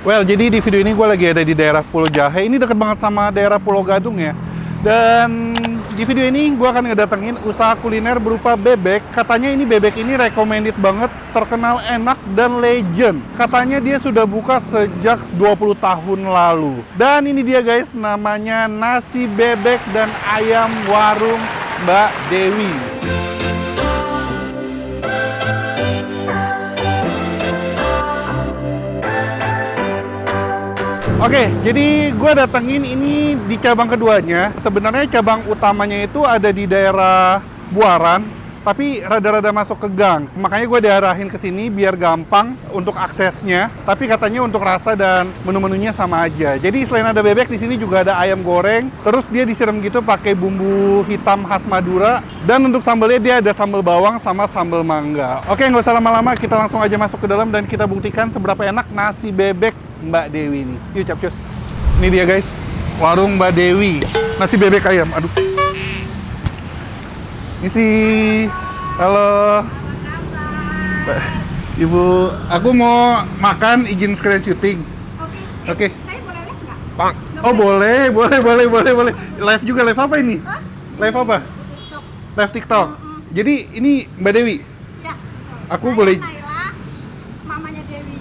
Well, jadi di video ini gue lagi ada di daerah Pulau Jahe. Ini deket banget sama daerah Pulau Gadung ya. Dan di video ini gue akan ngedatengin usaha kuliner berupa bebek. Katanya ini bebek ini recommended banget, terkenal enak dan legend. Katanya dia sudah buka sejak 20 tahun lalu. Dan ini dia guys, namanya nasi bebek dan ayam warung Mbak Dewi. Oke, jadi gue datengin ini di cabang keduanya. Sebenarnya cabang utamanya itu ada di daerah Buaran, tapi rada-rada masuk ke gang. Makanya gue diarahin ke sini biar gampang untuk aksesnya. Tapi katanya untuk rasa dan menu-menunya sama aja. Jadi selain ada bebek, di sini juga ada ayam goreng. Terus dia disiram gitu pakai bumbu hitam khas Madura. Dan untuk sambalnya dia ada sambal bawang sama sambal mangga. Oke, nggak usah lama-lama, kita langsung aja masuk ke dalam dan kita buktikan seberapa enak nasi bebek Mbak Dewi ini. Yuk capcus. Ini dia guys, warung Mbak Dewi. Nasi bebek ayam. Aduh. Misi. Halo. Ibu, aku mau makan, izin sekalian syuting. Oke. Saya boleh live nggak? Bang. Oh boleh. Live juga, live apa ini? Hah? Live apa? TikTok. Live TikTok. Jadi ini Mbak Dewi. Ya. Aku Saya boleh. Naila, mamanya Dewi.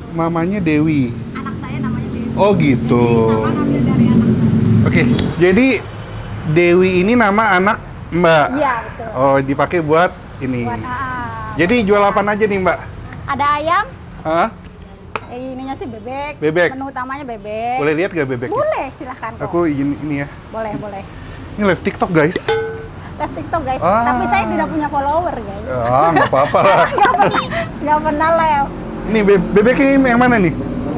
Mamanya Dewi. Anak saya namanya Dewi. Oh gitu. Jadi nama ngambil dari anak saya. Oke. Jadi Dewi ini nama anak Mbak. Iya betul. Oh, dipakai buat ini. Buat Jadi jual apa aja nih, Mbak? ada ayam, Hah? ininya sih bebek. Bebek. Menu utamanya bebek. Boleh lihat gak bebeknya? Boleh, silahkan kok. Aku izin ini ya. Boleh. Ini live TikTok, guys. Live TikTok guys. Ah. Tapi saya tidak punya follower guys. Ah, nggak apa-apa lah. Nggak pernah live. Ini bebeknya yang mana nih?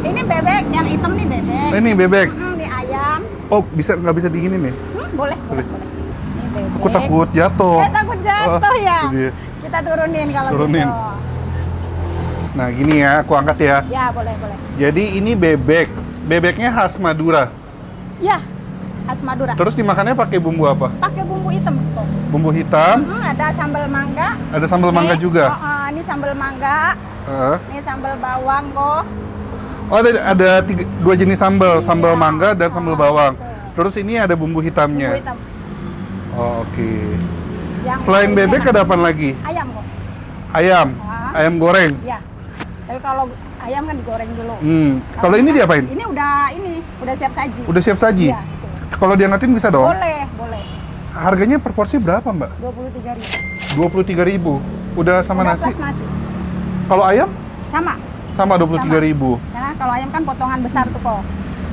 Ini bebek, yang hitam nih bebek. Ini bebek. Ini ayam. Oh, nggak bisa diginin ya? Boleh. Ini bebek. Aku takut jatuh. Takut jatuh ya. itu dia. Kita turunin kalau Turunin. gitu. Nah, gini ya, aku angkat ya. Ya, boleh. Jadi ini bebek. Bebeknya khas Madura. Ya, khas Madura. Terus dimakannya pakai bumbu apa? Pakai bumbu hitam kok. Bumbu hitam, Ada sambal mangga. ada sambal mangga Nih, juga. ini sambal mangga. Heeh. Ini sambal bawang kok. Oh, ada dua jenis sambal, sambal Iya. mangga dan sambal bawang. Betul. Terus ini ada bumbu hitamnya. Bumbu hitam. Oh, oke. Yang Selain paling bebek enak. ada apa lagi? Ayam kok. Ayam, Ah. ayam goreng. Ya. Tapi kalau ayam kan digoreng dulu. Kalau ini diapain? Ini udah siap saji. Udah siap saji? Iya, betul. Kalau diangkatin bisa dong? Boleh. Harganya per porsi berapa, Mbak? 23.000. 23.000. Udah sama Udah nasi? plus nasi. Kalau ayam? Sama. Sama 23.000. Karena kalau ayam kan potongan besar tuh kok.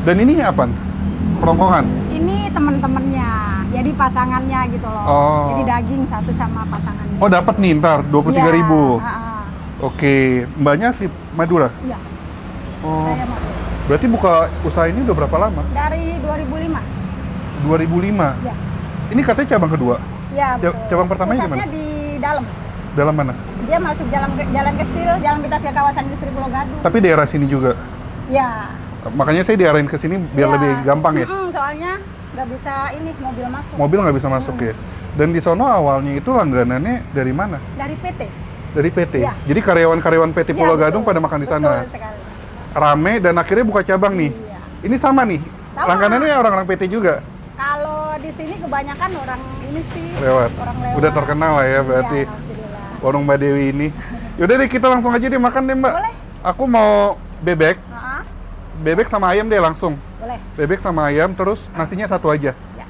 Dan ini apa? Kerongkongan? Ini temen-temennya, jadi pasangannya gitu loh. Oh. Jadi daging satu sama pasangannya. Oh, dapat nih ntar 23.000. Iya, Oke, Mbaknya asli Madura? iya. Oh. Saya mau. Berarti buka usaha ini udah berapa lama? Dari 2005. 2005. Iya. Ini katanya cabang kedua. Iya, betul. Cabang pertamanya Pusatnya gimana? di dalam. Dalam mana? Dia masuk jalan kecil, jalan pintas ke kawasan industri Pulau Gadung. Tapi daerah sini juga. Ya. Makanya saya diarahin ke sini biar Iya. lebih gampang ya. Soalnya nggak bisa ini mobil masuk. Mobil nggak bisa masuk ya. Dan di sono awalnya itu langganannya dari mana? Dari PT. Dari PT. Iya. Jadi karyawan-karyawan PT Iya, Pulau betul. Gadung pada makan di sana. Betul sekali. Rame dan akhirnya buka cabang nih. Iya. Ini sama nih. Sama. Langganannya orang-orang PT juga. Kalau di sini kebanyakan orang ini sih. Lewat. Orang lewat. Udah terkenal lah ya berarti. Iya, alhamdulillah. Warung Mbak Dewi ini. Yaudah deh, kita langsung aja deh makan deh, Mbak. Boleh. Aku mau bebek. Ha-ha, Bebek sama ayam deh langsung. boleh. Bebek sama ayam, terus nasinya satu aja. Ya.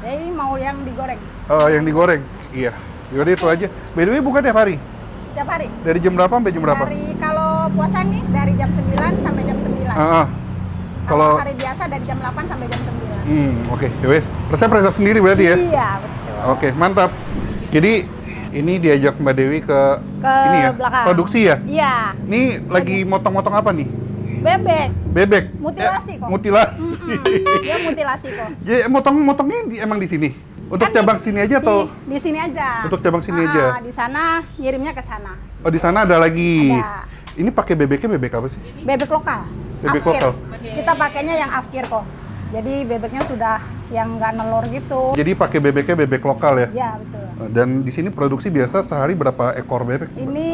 Jadi mau yang digoreng Yang digoreng. Iya. Yaudah itu aja. By the way, buka tiap hari? setiap hari. Dari jam berapa sampai jam berapa? Dari kalau puasa nih dari jam 9 sampai jam 9. Ah, Kalau kalau hari biasa dari jam 8 sampai jam 9. oke. Yowes. Resep sendiri berarti ya? Iya, betul. Oke, mantap. Jadi ini diajak Mbak Dewi ke ini ya, belakang. produksi ya? Iya, Ini lagi motong-motong apa nih? bebek. Bebek. Mutilasi kok. Mutilasi. Dia mutilasi kok. Jadi motongnya emang di sini? Untuk Kan cabang sini aja atau di sini aja. untuk cabang sini aja? Di sana ngirimnya ke sana. Oh, di sana ada lagi. Ada. Ini pakai bebeknya bebek apa sih? Bebek lokal. Bebek Afkir. lokal. Kita pakainya yang afkir kok. Jadi bebeknya sudah yang nggak nelor gitu. Jadi pakai bebeknya bebek lokal ya? Ya, betul. Dan di sini produksi biasa sehari berapa ekor bebek? Ini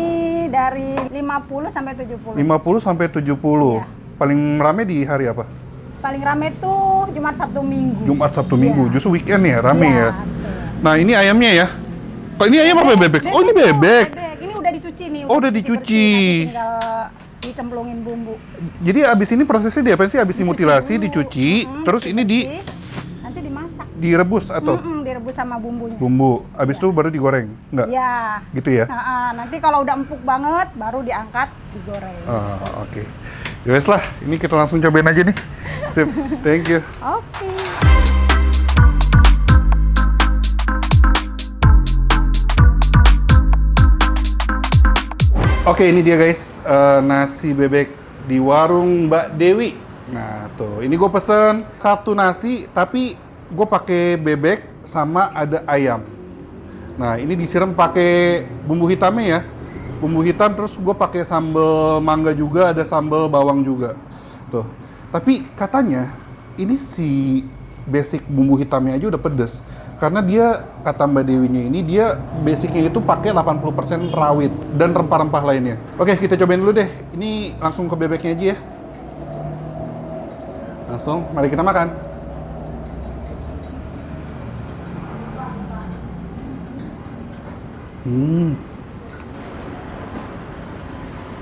dari 50 sampai 70. 50 sampai 70. Iya. paling rame di hari apa? Paling rame tuh Jumat Sabtu Minggu. Jumat Sabtu Minggu, Iya. justru weekend ya rame Iya, ya. betul. Nah ini ayamnya ya. Kok ini ayam apa bebek? Oh ini bebek. Ini udah dicuci nih. Oh, udah dicuci. Bersih, nanti tinggal dicemplungin bumbu. Jadi abis ini prosesnya diapain sih? Abis dimutilasi, dulu. dicuci, terus ini bersih, nanti dimasak. direbus atau Direbus sama bumbunya. bumbu. Abis itu baru digoreng, enggak? Ya. Gitu ya? Nanti kalau udah empuk banget, baru diangkat, digoreng. Oke. Ya wes lah, ini kita langsung cobain aja nih. Sip, thank you. Oke. Oke, ini dia guys, nasi bebek di warung Mbak Dewi. Nah tuh, ini gue pesen satu nasi, tapi gue pakai bebek sama ada ayam. Nah ini disiram pakai bumbu hitamnya ya, bumbu hitam, terus gue pakai sambal mangga juga, ada sambal bawang juga. Tuh, tapi katanya ini si basic bumbu hitamnya aja udah pedes. Karena dia, kata Mbak Dewinya ini, dia basicnya itu pakai 80% rawit dan rempah-rempah lainnya. Oke, kita cobain dulu deh. Ini langsung ke bebeknya aja ya. Langsung, mari kita makan.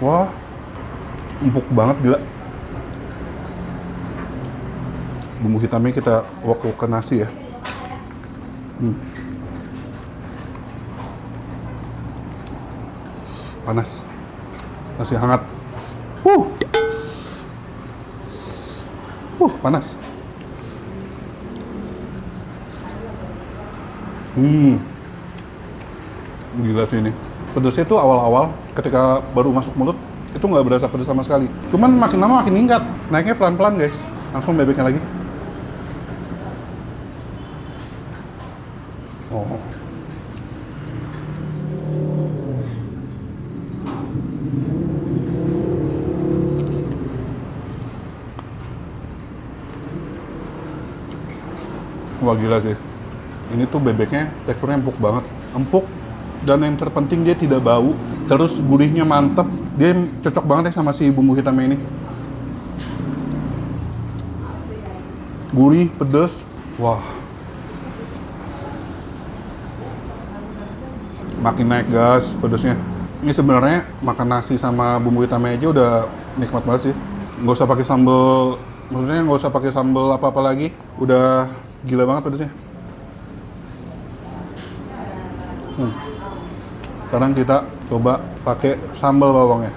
Wah, empuk banget gila. Bumbu hitamnya kita wok-wok ke nasi ya. Panas, nasi hangat. Panas. Gila sih ini. Pedesnya tuh awal-awal ketika baru masuk mulut itu nggak berasa pedes sama sekali. Cuman makin lama makin ningkat. Naiknya pelan-pelan guys. Langsung bebeknya lagi. Oh. Wah gila sih. Ini tuh bebeknya teksturnya empuk banget. Empuk dan yang terpenting dia tidak bau. Terus gurihnya mantep. Dia cocok banget ya sama si bumbu hitamnya ini. Gurih, pedes. Wah. Makin naik gas pedesnya. Ini sebenarnya makan nasi sama bumbu hitamnya aja udah nikmat banget sih. Nggak usah pakai sambal, maksudnya nggak usah pakai sambal apa-apa lagi. Udah gila banget pedesnya. Sekarang kita coba pakai sambal bawangnya.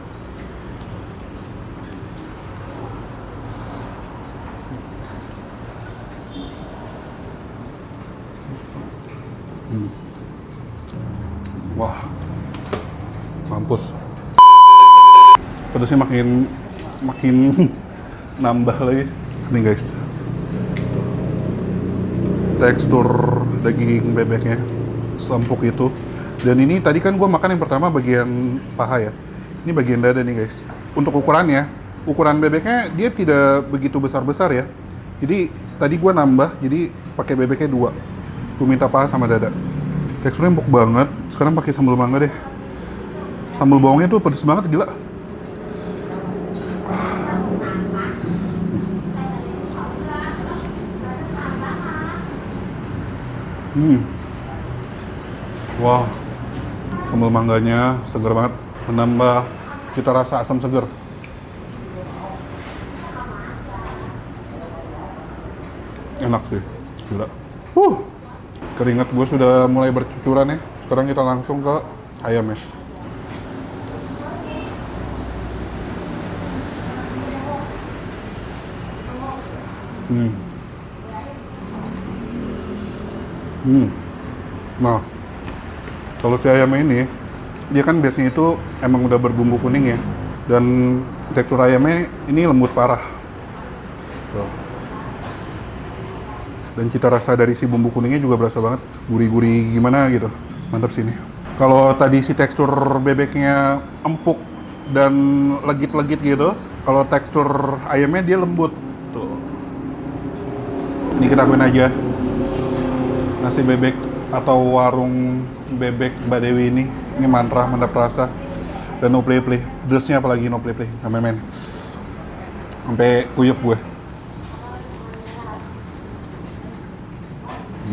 Wah, mampus. Pedasnya makin nambah lagi. Nih guys, tekstur daging bebeknya seempuk itu. Dan ini tadi kan gue makan yang pertama bagian paha ya. Ini bagian dada nih guys. Untuk ukurannya, ukuran bebeknya dia tidak begitu besar-besar ya. Jadi tadi gue nambah, jadi pakai bebeknya 2. Gue minta paha sama dada. Teksturnya empuk banget. Sekarang pakai sambal mangga deh. Sambal bawangnya tuh pedes banget gila. Wah, sambal mangganya seger banget, menambah cita rasa asam seger. Enak sih, gila. Keringat gue sudah mulai bercucuran ya. Sekarang kita langsung ke ayamnya. Nah, kalau si ayamnya ini, dia kan biasanya itu emang udah berbumbu kuning ya. Dan tekstur ayamnya ini lembut parah. Tuh. Dan cita rasa dari si bumbu kuningnya juga berasa banget. Gurih-gurih gimana gitu. Mantap sih ini. Kalau tadi si tekstur bebeknya empuk dan legit-legit gitu, kalau tekstur ayamnya dia lembut. Tuh. Ini kita akuin aja. Nasi bebek atau warung bebek Mbak Dewi ini mantap rasa dan no play-play. Pedesnya apalagi no play-play, kameramen. Sampai kuyup gue.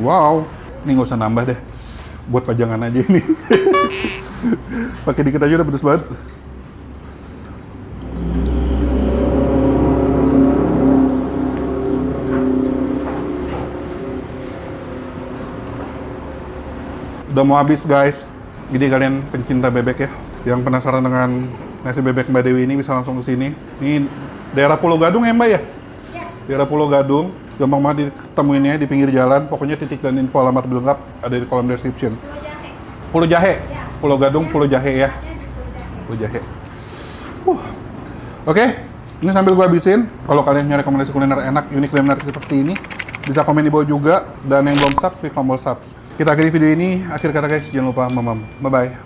Wow, ini nggak usah nambah deh. Buat pajangan aja ini. Pakai dikit aja udah pedes banget. Udah mau habis guys. Jadi kalian pencinta bebek ya, yang penasaran dengan nasi bebek Mbak Dewi ini bisa langsung ke sini. Ini daerah Pulau Gadung ya Mbak ya? Daerah Pulau Gadung, gampang banget ditemuinnya di pinggir jalan. Pokoknya titik dan info alamat lengkap ada di kolom description. Pulau Jahe, Pulau Gadung, Pulau Jahe ya. Pulau Jahe. Oke, ini sambil gue habisin. Kalau kalian nyari rekomendasi kuliner enak, unik dan menarik seperti ini, bisa komen di bawah juga. Dan yang belum subs, klik tombol subs. Kita akhiri video ini. Akhir kata guys, jangan lupa mamam. Bye-bye.